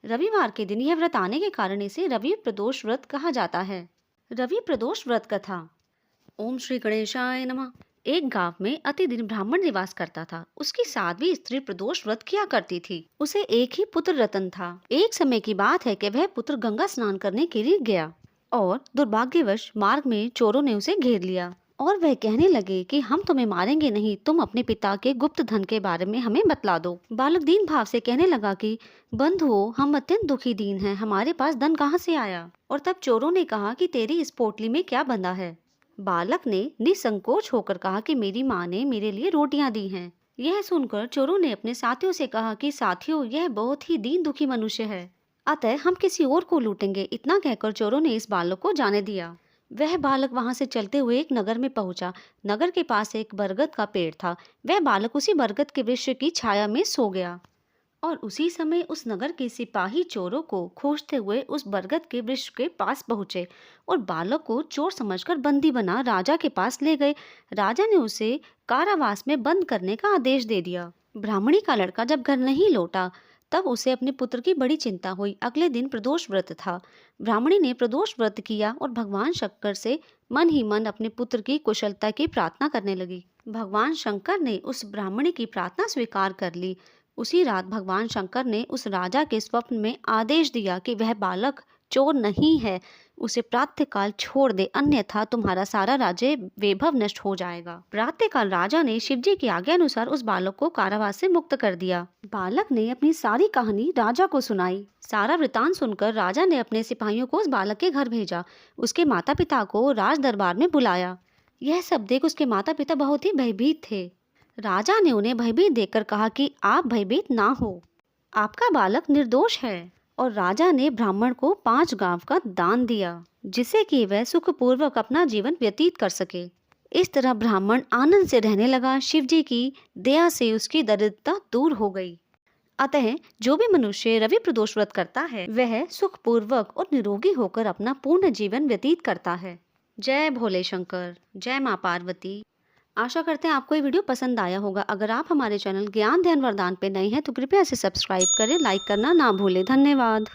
रविवार के दिन यह व्रत आने के कारण इसे रवि प्रदोष व्रत कहा जाता है। रवि प्रदोष व्रत कथा। ओम श्री गणेशाय नमः। एक गांव में अति दिन ब्राह्मण निवास करता था। उसकी साध्वी स्त्री प्रदोष व्रत किया करती थी। उसे एक ही पुत्र रतन था। एक समय की बात है कि वह पुत्र गंगा स्नान करने के लिए गया और दुर्भाग्यवश मार्ग में चोरों ने उसे घेर लिया और वह कहने लगे कि हम तुम्हें मारेंगे नहीं, तुम अपने पिता के गुप्त धन के बारे में हमें बतला दो। बालक दीन भाव से कहने लगा कि बंधुओं, हम अत्यंत दुखी दीन हैं, हमारे पास धन कहाँ से आया। और तब चोरों ने कहा कि तेरी इस पोटली में क्या बंधा है। बालक ने निसंकोच होकर कहा कि मेरी माँ ने मेरे लिए रोटियां दी हैं। यह सुनकर चोरों ने अपने साथियों से कहा कि साथियों, यह बहुत ही दीन दुखी मनुष्य है, अतः हम किसी और को लूटेंगे। इतना कहकर चोरों ने इस बालक को जाने दिया। वह बालक वहां से चलते हुए एक नगर में पहुंचा। नगर के पास एक बरगद का पेड़ था। वह बालक उसी बरगद के वृक्ष की छाया में सो गया और उसी समय उस नगर के सिपाही चोरों को खोजते हुए उस बरगद के वृक्ष के पास पहुंचे और बालक को चोर समझकर बंदी बना राजा के पास ले गए। राजा ने उसे कारावास में बंद करने का आदेश दे दिया। ब्राह्मणी का लड़का जब घर नहीं लौटा तब उसे अपने पुत्र की बड़ी चिंता हुई। अगले दिन प्रदोष व्रत था। ब्राह्मणी ने प्रदोष व्रत किया और भगवान शंकर से मन ही मन अपने पुत्र की कुशलता की प्रार्थना करने लगी। भगवान शंकर ने उस ब्राह्मणी की प्रार्थना स्वीकार कर ली। उसी रात भगवान शंकर ने उस राजा के स्वप्न में आदेश दिया कि वह बालक चोर नहीं है, उसे प्रातःकाल छोड़ दे, अन्यथा तुम्हारा सारा राज्य वैभव नष्ट हो जाएगा। प्रातःकाल राजा ने शिवजी की आज्ञा अनुसार उस बालक को कारावास से मुक्त कर दिया। बालक ने अपनी सारी कहानी राजा को सुनाई। सारा वृतांत सुनकर राजा ने अपने सिपाहियों को उस बालक के घर भेजा। उसके माता पिता को राज दरबार में बुलाया। यह सब देख उसके माता पिता बहुत ही भयभीत थे। राजा ने उन्हें भयभीत देखकर कहा कि आप भयभीत ना हो, आपका बालक निर्दोष है। और राजा ने ब्राह्मण को 5 गांव का दान दिया जिससे कि वह सुखपूर्वक अपना जीवन व्यतीत कर सके। इस तरह ब्राह्मण आनंद से रहने लगा। शिवजी की दया से उसकी दरिद्रता दूर हो गई। अतः जो भी मनुष्य रवि प्रदोष व्रत करता है वह सुखपूर्वक और निरोगी होकर अपना पूर्ण जीवन व्यतीत करता है। जय भोले शंकर, जय माँ पार्वती। आशा करते हैं आपको ये वीडियो पसंद आया होगा। अगर आप हमारे चैनल ज्ञान ध्यान वरदान पे नए हैं तो कृपया इसे सब्सक्राइब करें, लाइक करना ना भूलें। धन्यवाद।